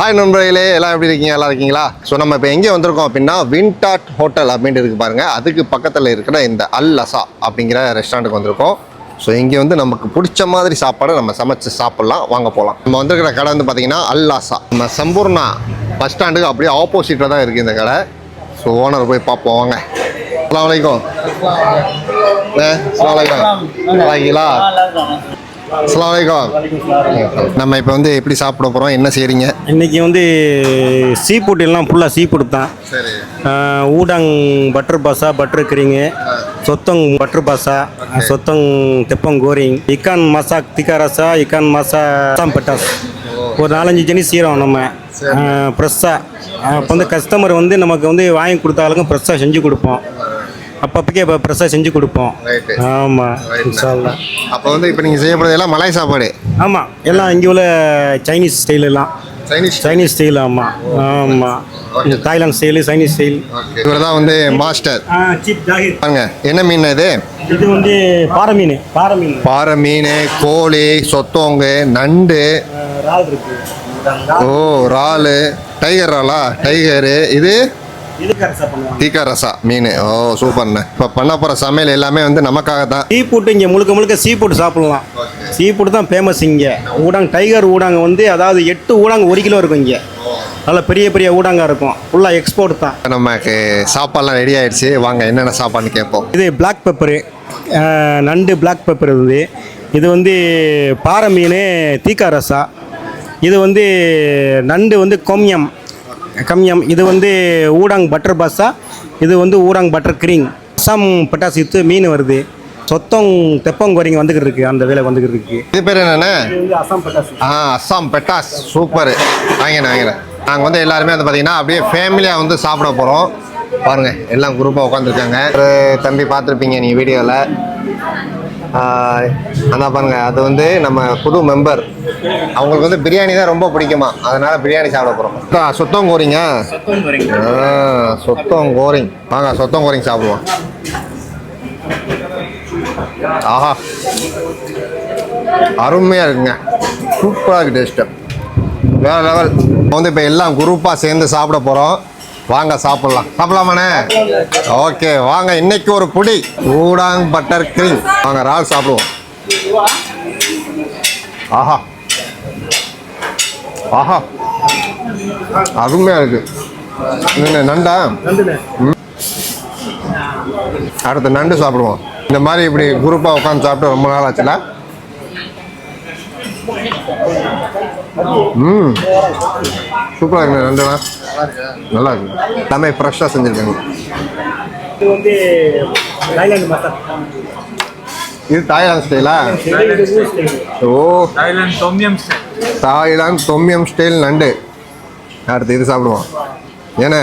Hi நண்பர்களே, எல்லாம் எப்படி இருக்கீங்க? நல்லா இருக்கீங்களா? ஸோ நம்ம இப்போ எங்கே வந்திருக்கோம் அப்படின்னா வின்டாட் ஹோட்டல் அப்படின்ட்டு இருக்குது பாருங்கள். அதுக்கு பக்கத்தில் இருக்கிற இந்த அல் அசா அப்படிங்கிற ரெஸ்டாரண்ட்டுக்கு வந்திருக்கோம். ஸோ இங்கே வந்து நமக்கு பிடிச்ச மாதிரி சாப்பாடு நம்ம சமைச்சு சாப்பிட்லாம். வாங்க போகலாம். நம்ம வந்திருக்கிற கடை வந்து பார்த்தீங்கன்னா அல் அசா. நம்ம சம்பூர்ணா பஸ் ஸ்டாண்டுக்கு அப்படியே ஆப்போசிட்டில் தான் இருக்குது இந்த கடை. ஸோ ஓனர் போய் பார்ப்போம் வாங்க. அஸ்ஸலாமு அலைக்கும். அஸ்ஸலாமு அலைக்கும். வாங்கிங்களா? அஸ்ஸலாமு அலைக்கும். நம்ம இப்போ வந்து எப்படி சாப்பிட போகிறோம், என்ன செய்கிறீங்க? இன்றைக்கி வந்து சீ ஃபுட் எல்லாம் ஃபுல்லாக சீ ஃபுட் தான். சரி. ஊடாங் பட்டர் பாசா, பட்டர் கிரிங்கு, சொத்தங் பட்டர் பாசா, சொத்தங் தெப்பங் கோரிங், இக்கான் மசாக் திக்கா ரசா, இக்கான் மசா அசாம் பட்டாஸ், ஒரு 4-5 ஜனி செய்கிறோம் நம்ம ஃப்ரெஷ்ஷாக. அப்போ வந்து கஸ்டமர் வந்து நமக்கு வந்து வாங்கி கொடுத்தாலும் ஃப்ரெஷ்ஷாக செஞ்சு கொடுப்போம். அப்பப்போக்கே இப்போ ஃப்ரெஷ்ஷாக செஞ்சு கொடுப்போம். ஆமாம். அப்போ வந்து இப்போ நீங்கள் செய்யப்படுறது எல்லாம் மலாய் சாப்பாடு? ஆமாம், எல்லாம் இங்கே உள்ள சைனீஸ் ஸ்டைல் எல்லாம். Chinese style. ஆமாம் ஆமாம். Thailand style, Chinese style. இவர் தான் வந்து மாஸ்டர். சீப் ஜாகிர். பாருங்க, என்ன மீன் இது? இது வந்து பாறை மீன். பாறை மீன், கோழி, சொத்தோங்கு, நண்டு, இறால் இருக்கு. ஓ இறாலு, டைகர் இறாலா? டைகரு. இது தீக்கா ரசா மீன். ஓ சூப்பர்ண்ணே. இப்போ பண்ண போகிற சமையல் எல்லாமே வந்து நமக்காக தான். சீ ஃபுட் இங்கே முழுக்க சீ ஃபுட் சாப்பிட்லாம். சீ ஃபுட் தான் ஃபேமஸ் இங்கே. ஊடாங் டைகர் ஊடாங்க வந்து அதாவது 8 ஊடாங்க 1 கிலோ இருக்கும் இங்கே. நல்லா பெரிய ஊடாங்க இருக்கும். ஃபுல்லாக எக்ஸ்போர்ட் தான். நமக்கு சாப்பாடுலாம் ரெடி ஆகிடுச்சு. வாங்க என்னென்ன சாப்பாடுன்னு கேட்போம். இது பிளாக் பெப்பரு, நண்டு பிளாக் பெப்பர். இது வந்து பாறை மீன் தீக்கா ரசா. இது வந்து நண்டு வந்து கம்யம். இது வந்து ஊடாங் பட்டர் பாசா. இது வந்து ஊடாங் பட்டர் கிரிங். அசாம் பட்டாஸ் இது மீன் வருது. சொத்தம் தெப்பம் கோரிங்க வந்துக்கிட்டு இருக்கு. அந்த வேலை வந்துக்கிட்டு இருக்கு. இது பேர் என்னென்ன? அசாம் பட்டாஸ். அசாம் பெட்டாஸ். சூப்பர். வாங்கினேன். நாங்கள் வந்து எல்லாருமே வந்து பார்த்தீங்கன்னா அப்படியே ஃபேமிலியாக வந்து சாப்பிட போகிறோம். பாருங்கள், எல்லாம் குரூப்பாக உட்காந்துருக்காங்க. ஒரு தம்பி பார்த்துருப்பீங்க நீ வீடியோவில். அதான் பாருங்கள், அது வந்து நம்ம புது மெம்பர். அவங்களுக்கு வந்து பிரியாணி தான் ரொம்ப பிடிக்குமா, அதனால் பிரியாணி சாப்பிட போகிறோம். சொத்தம் கோரிங்க. சொத்தம் கோரிங். வாங்க சொத்தம் கோரிங் சாப்பிடுவோம். ஆஹா, அருமையாக இருக்குங்க. சூப்பராக இருக்குது. டேஸ்ட்டு வேறு லெவல். வந்து இப்போ எல்லாம் குரூப்பாக சேர்ந்து சாப்பிட போகிறோம். வாங்க சாப்பிடலாமாண்ணே? ஓகே வாங்க. இன்னைக்கு ஒரு புடி ஊடாங் பட்டர் கிரீம். வாங்க இறால் சாப்பிடுவோம். ஆஹா ஆஹா, அருமையாக இருக்கு. நண்டா? அடுத்து நண்டு சாப்பிடுவோம். இந்த மாதிரி இப்படி குரூப்பாக உட்காந்து சாப்பிட்டு ரொம்ப நாள் ஆச்சுல. சூப்பராக இருக்குண்ணே. நண்டுலாம் நல்லா இருக்கு. எல்லாமே ஃப்ரெஷ்ஷாக செஞ்சுருக்காங்க. இது வந்து தாய்லாந்து மசாலா. இது தாய்லாந்து ஸ்டைலா? ஓ, தாய்லாந்து தொம்யம் ஸ்டைல் நண்டு. அடுத்து இது சாப்பிடுவோம். ஏன்னா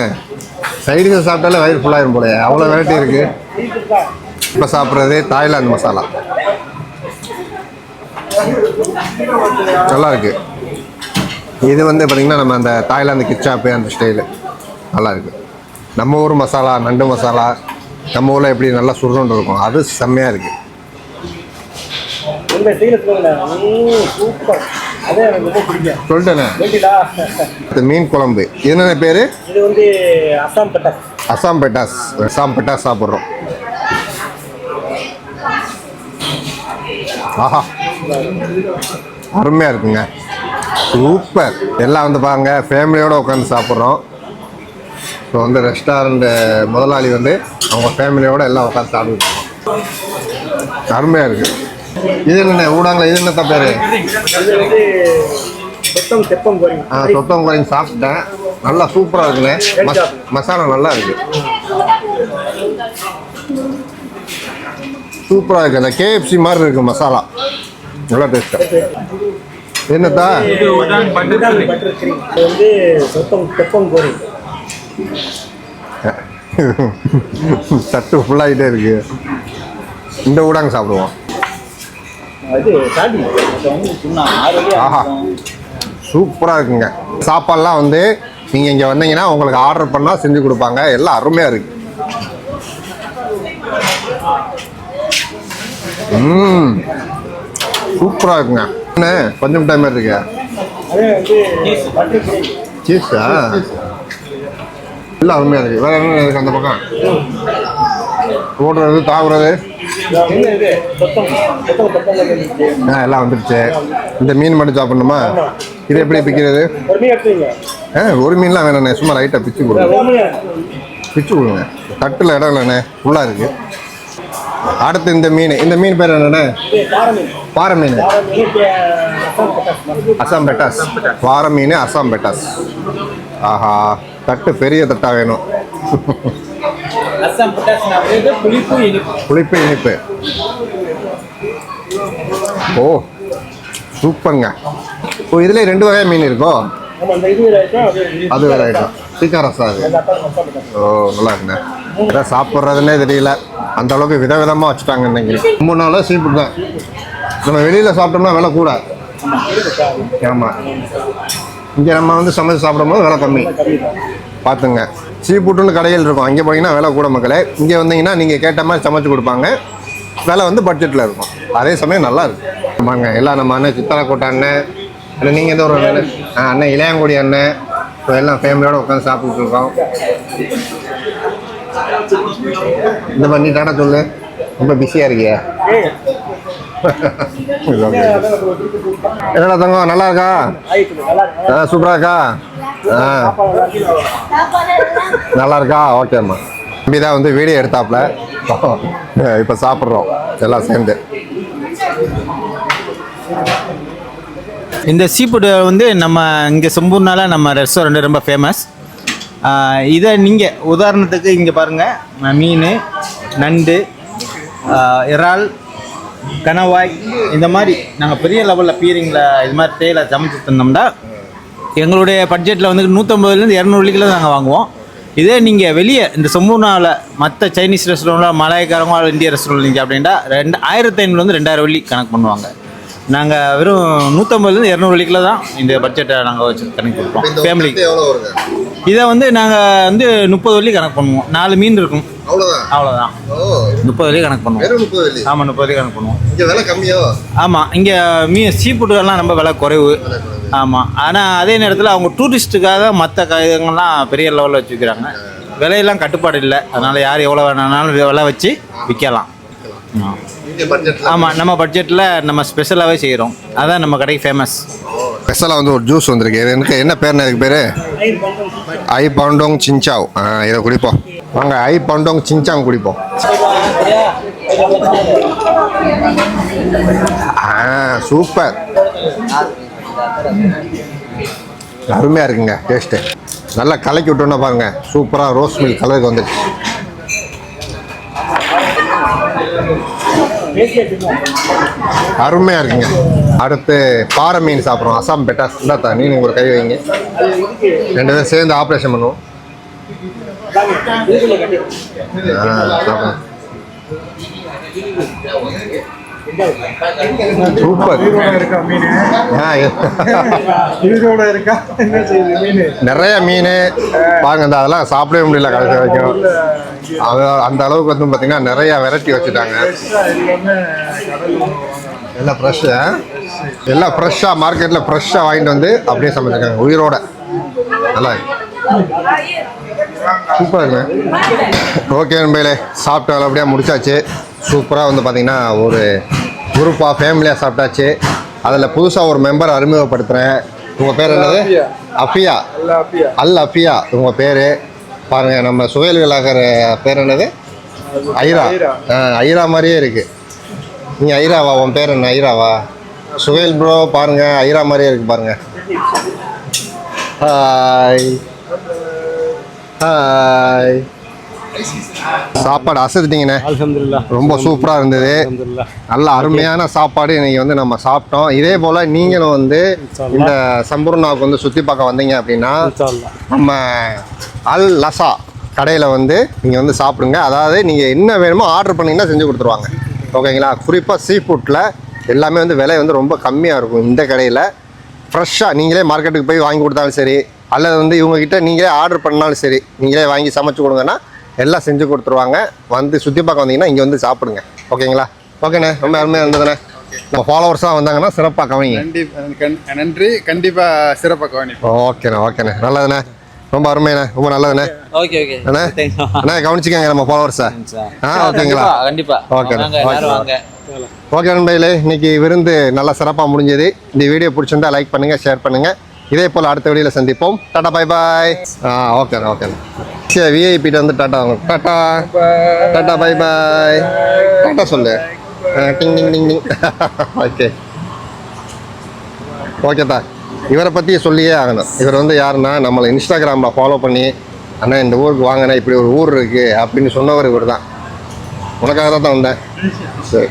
சைடிஷை சாப்பிட்டாலே வயிறு ஃபுல்லாகிடும் போல, அவ்வளோ வெரைட்டி இருக்குது. இப்போ சாப்பிட்றது தாய்லாந்து மசாலா. நல்லா இருக்கு. இது வந்து பார்த்திங்கன்னா நம்ம அந்த தாய்லாந்து கிச்சாப்பு அந்த ஸ்டைலு நல்லா இருக்குது. நம்ம ஊர் மசாலா, நண்டு மசாலா நம்ம ஊரில் எப்படி நல்லா சுருண்டு இருக்கும், அது செம்மையாக இருக்குது. சொல்லிட்டேண்ணே. மீன் குழம்பு. இது என்ன பேர்? இது வந்து அசாம் பெட்டாஸ். அசாம் பெட்டாஸ் சாப்பிட்றோம். ஆஹா, அருமையாக இருக்குங்க. சூப்பர். எல்லாம் வந்து பாருங்க ஃபேமிலியோடு உட்காந்து சாப்பிட்றோம். ஸோ வந்து ரெஸ்டாரண்ட்டு முதலாளி வந்து அவங்க ஃபேமிலியோடு எல்லாம் உட்காந்து சாப்பிடுவோம். அருமையாக இருக்குது. இது என்ன ஊடாங்களா? இது என்னத்த பேர்? சொத்தம் கோரிங் சாப்பிட்டேன். நல்லா சூப்பராக இருக்குண்ணே. மசாலா நல்லா இருக்கு. சூப்பராக இருக்குது. அந்த KFC மாதிரி இருக்குது மசாலா. நல்லா டேஸ்ட்டாக. என்னத்தா? சட்டு ஃபுல்லாகிட்டே இருக்கு. இந்த ஊடாங்க சாப்பிடுவோம். ஆஹா, சூப்பராக இருக்குங்க. சாப்பாடுலாம் வந்து நீங்கள் இங்கே வந்தீங்கன்னா உங்களுக்கு ஆர்டர் பண்ணால் செஞ்சு கொடுப்பாங்க. எல்லாம் அருமையாக இருக்குது. சூப்பராக இருக்குங்க. என்ன கொஞ்சம் டைம் இருக்கு. சீஸா எல்லாம் அருமையாக இருக்குது. வேறு என்ன இருக்குது அந்த பக்கம்? ஓடுறது தாவுறது எல்லாம் வந்துடுச்சு. இந்த மீன் மட்டும் சாப்பிடணுமா? இது எப்படி பிக்கிறது? ஒரு மீன்லாம் வேணாண்ணே, சும்மா லைட்டாக பிச்சு கொடுங்க. பிச்சு கொடுங்க, தட்டில் இடம் இல்லைண்ணே, ஃபுல்லாக இருக்குது. அடுத்து இந்த மீன் பேர் என்னண்ணே? பாறை மீன், அசாம் பெட்டாஸ். பாறை மீன் அசாம் பெட்டாஸ். ஆஹா, தட்டு பெரிய தட்டாக வேணும். புளிப்பு இனிப்பு. ஓ சூப்பருங்க. ஓ இதுல 2 வகை மீன் இருக்கோ? அது வேற ஐட்டம். சிக்கன் ரசா அது. ஓ நல்லா இருக்குண்ணே. அதான் சாப்பிட்றதுன்னே தெரியல, அந்த அளவுக்கு விதவிதமாக வச்சுட்டாங்க இன்னைக்கு. 3 நாளாக சீ ஃபுட் தான். நம்ம வெளியில் சாப்பிட்டோம்னா விலை கூட. ஆமாம், இங்கே நம்ம வந்து சமைச்சு சாப்பிடும்போது விலை கம்மி. பார்த்துங்க, சீ ஃபுட்டுன்னு கடையில் இருக்கும், அங்கே போனீங்கன்னா விலை கூட மக்களே. இங்கே வந்தீங்கன்னா நீங்கள் கேட்ட மாதிரி சமைச்சு கொடுப்பாங்க, விலை வந்து பட்ஜெட்டில் இருக்கும். அதே சமயம் நல்லா இருக்கும். ஆமாங்க, எல்லாம் நம்ம அண்ணன் சித்தரக்கோட்டை அண்ணன், இல்லை நீங்கள் எந்த ஒரு அண்ணன்? அண்ணன் இளையாங்குடி அண்ணன். இப்போ எல்லாம் ஃபேமிலியோடு உட்காந்து சாப்பிட்டுட்டு இருக்கோம். இந்த பண்ணி டாடா சொல்லு, ரொம்ப பிஸியாக இருக்கியா? என்னடா தங்கம், நல்லா இருக்கா? சூப்பராக இருக்கா? நல்லா இருக்கா? ஓகேம்மா. தம்பி தான் வந்து வீடியோ எடுத்தாப்புல. இப்போ சாப்பிட்றோம் எல்லாம் சேர்ந்து. இந்த சீ ஃபுட்டு வந்து நம்ம இங்கே செம்பூர்னால நம்ம ரெஸ்டாரண்ட் ரொம்ப ஃபேமஸ். இதை நீங்கள் உதாரணத்துக்கு இங்கே பாருங்கள், மீன், நண்டு, இறால், கணவாய், இந்த மாதிரி நாங்கள் பெரிய லெவலில் பீரிங்கில் இது மாதிரி தேயிலை சமைச்சு தந்தோம்னா எங்களுடைய பட்ஜெட்டில் வந்து 150லேருந்து 200 வெள்ளிக்கில் நாங்கள் வாங்குவோம். இதே நீங்கள் வெளியே இந்த செம்பூர்னாவில் மற்ற சைனீஸ் ரெஸ்டாரண்ட்டில் மலாய்க்காரங்க இந்திய ரெஸ்டாரண்ட் அப்படின்னா 1500 2000 வெள்ளி கணக்கு பண்ணுவாங்க. நாங்கள் வெறும் 150லேருந்து 200 வெள்ளிக்கில் தான் இந்த பட்ஜெட்டை நாங்கள் வச்சு கணக்கு கொடுப்போம் ஃபேமிலிக்கு. இதை வந்து நாங்கள் வந்து 30 வெள்ளி கணக்கு பண்ணுவோம். 4 மீன் இருக்கும், அவ்வளோதான். 30 வெள்ளி கணக்கு பண்ணுவோம். ஆமாம், 30 வெள்ளி கணக்கு பண்ணுவோம். ஆமாம், இங்கே சீ ஃபுட்டுகள்லாம் ரொம்ப விலை குறைவு. ஆமாம், ஆனால் அதே நேரத்தில் அவங்க டூரிஸ்ட்டுக்காக மற்ற இதுங்கள்லாம் பெரிய லெவலில் வச்சுக்கிறாங்க. விலையெல்லாம் கட்டுப்பாடு இல்லை, அதனால் யார் எவ்வளோ வேணாலும் விலை வச்சு விற்கலாம். ஆமாம், நம்ம பட்ஜெட்டில் நம்ம ஸ்பெஷலாகவே செய்கிறோம். அதான் நம்ம கடைக்கு ஃபேமஸ். ஸ்பெஷலாக வந்து ஒரு ஜூஸ் வந்திருக்கு. எனக்கு என்ன பேர்னா? இதுக்கு பேர் ஐ பவுண்டோங் சின்சாவ். இதை குடிப்போம் வாங்க. ஐ பவுண்டோங் சின்சாங் குடிப்போம். சூப்பர், அருமையாக இருக்குங்க டேஸ்ட்டு. நல்லா கலக்கி விட்டோன்னா பாருங்கள், சூப்பராக ரோஸ் மில்க் கலருக்கு வந்துடுச்சு. அருமையாக இருக்குங்க. அடுத்து பாறை மீன் சாப்பிட்றோம், அசாம் பெட்டாஸ். இந்தாத்தா நீ ஒரு கை வைங்க, 2 பேரும் சேர்ந்து ஆப்ரேஷன் பண்ணுவோம். சூப்பர். நிறைய மீன் பாருங்க, அதெல்லாம் சாப்பிடவே முடியல கடைசி வரைக்கும். அந்த அளவுக்கு வந்து பார்த்தீங்கன்னா நிறைய வெரைட்டி வச்சுட்டாங்க. எல்லாம் ஃப்ரெஷ்ஷு, எல்லாம் ஃப்ரெஷ்ஷாக மார்க்கெட்டில் ஃப்ரெஷ்ஷாக வாங்கிட்டு வந்து அப்படியே சமைச்சிருக்காங்க உயிரோட. நல்லா சூப்பராக இருக்குங்க. ஓகே நண்பர்களே, சாப்பிட்டு நல்லபடியாக முடிச்சாச்சு. சூப்பராக வந்து பார்த்திங்கன்னா ஒரு குரூப்பாக ஃபேமிலியாக சாப்பிட்டாச்சு. அதில் புதுசாக ஒரு மெம்பர் அறிமுகப்படுத்துகிறேன். உங்கள் பேர் என்னது? அஃபியா. அல் அஃபியா உங்கள் பேர். பாருங்கள், நம்ம சுவேல் விலாகர் பேர் என்னது? ஐரா. ஐரா மாதிரியே இருக்குது. நீ ஐராவா? உன் பேர் என்ன? ஐராவா? சுவேல் ப்ரோ பாருங்கள், ஐரா மாதிரியே இருக்குது பாருங்கள். Hi hi. சாப்பாடு அசத்துட்டிங்கண்ணே. அல்ஹம்துலில்லாஹ், ரொம்ப சூப்பராக இருந்தது. நல்ல அருமையான சாப்பாடு இன்னைக்கு வந்து நம்ம சாப்பிட்டோம். இதே போல் நீங்களும் வந்து இந்த சம்பூர்ணாவுக்கு வந்து சுற்றி பார்க்க வந்தீங்க அப்படின்னா நம்ம அல் லசா கடையில் வந்து நீங்கள் வந்து சாப்பிடுங்க. அதாவது நீங்கள் என்ன வேணுமோ ஆர்டர் பண்ணிங்கன்னா செஞ்சு கொடுத்துருவாங்க. ஓகேங்களா? குறிப்பாக சீ ஃபுட்டில் எல்லாமே வந்து விலை வந்து ரொம்ப கம்மியாக இருக்கும். இந்த கடையில் ஃப்ரெஷ்ஷாக நீங்களே மார்க்கெட்டுக்கு போய் வாங்கி கொடுத்தாலும் சரி, அல்லது வந்து இவங்ககிட்ட நீங்களே ஆர்டர் பண்ணாலும் சரி, நீங்களே வாங்கி சமைச்சு கொடுங்கன்னா எல்லாம் செஞ்சு கொடுத்துருவாங்க. வந்து சுற்றி பார்க்க வந்தீங்கன்னா இங்கே வந்து சாப்பிடுங்க. ஓகேங்களா? ஓகேண்ணே, ரொம்ப அருமையாக இருந்ததுண்ணே. நம்ம ஃபாலோவர்ஸாக வந்தாங்கன்னா சிறப்பாக கவனிங்க. நன்றி, கண்டிப்பாக சிறப்பாக கவனிப்போம். ஓகேண்ணே ஓகேண்ணே, நல்லதுண்ணே, ரொம்ப அருமைண்ணே, ரொம்ப நல்லதுண்ணே. ஓகே ஓகே அண்ணே அண்ணா கவனிச்சுக்கோங்க நம்ம ஃபாலோவர்ஸை. ஓகேங்களா? கண்டிப்பா ஓகே எல்லாரும் வாங்க. ஓகே நண்பர்களே, இன்னைக்கு விருந்து நல்லா சிறப்பாக முடிஞ்சது. இந்த வீடியோ பிடிச்சிருந்தா லைக் பண்ணுங்கள், ஷேர் பண்ணுங்கள். இதே போல் அடுத்த வீடியோவில் சந்திப்போம். Tata bye bye. ஓகேண்ணே ஓகேண்ணே. சரி, விஐபிட்ட வந்து டாட்டா வாங்க. Tata tata bye bye. Tata சொல்லு. டிங் டிங் டிங் டிங். ஓகே ஓகேதா. இவரை பற்றி சொல்லியே ஆகணும். இவர் வந்து யாருன்னா, நம்மளை இன்ஸ்டாகிராமில் ஃபாலோ பண்ணி அண்ணா இந்த ஊருக்கு வாங்கினேன், இப்படி ஒரு ஊர் இருக்குது அப்படின்னு சொன்னவர் இவர் தான். உனக்காக தான் வந்தேன். சரி.